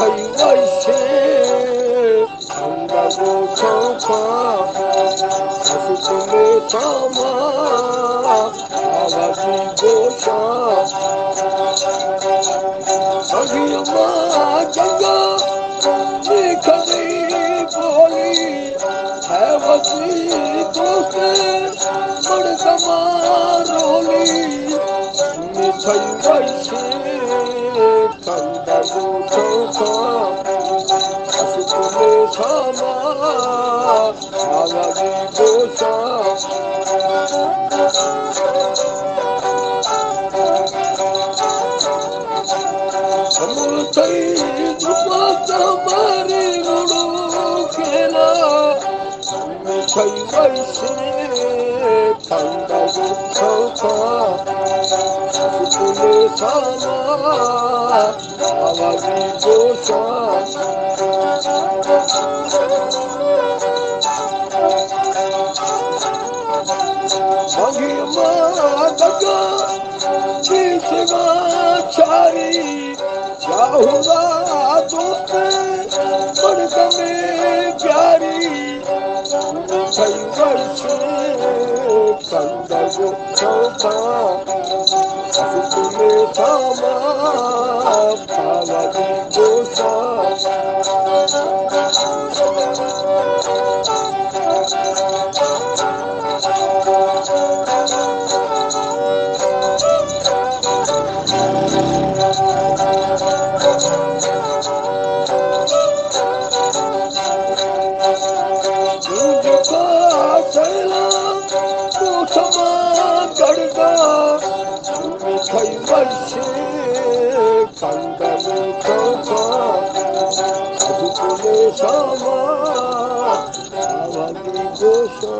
와이세 한다고 청파 가슴에 참아 아가지고사 자기 엄마 장가 니카니 보리 해와지 도세 머르가마로리 미차이 와이세 간다고 청파 가슴에 참아 아가지고사 Samutai Dupata Mari Guru Kela Michai Vaise Kanda Gupta Sukule Sama Avadi Gosa Mahima Daga Jitva Chari Yahuda doste Barka mein pyari Michai vaise Kanda gopta Sukule chama Pavadi gosa Michai vaise Kanda gopta Sukule chama Avadi gosa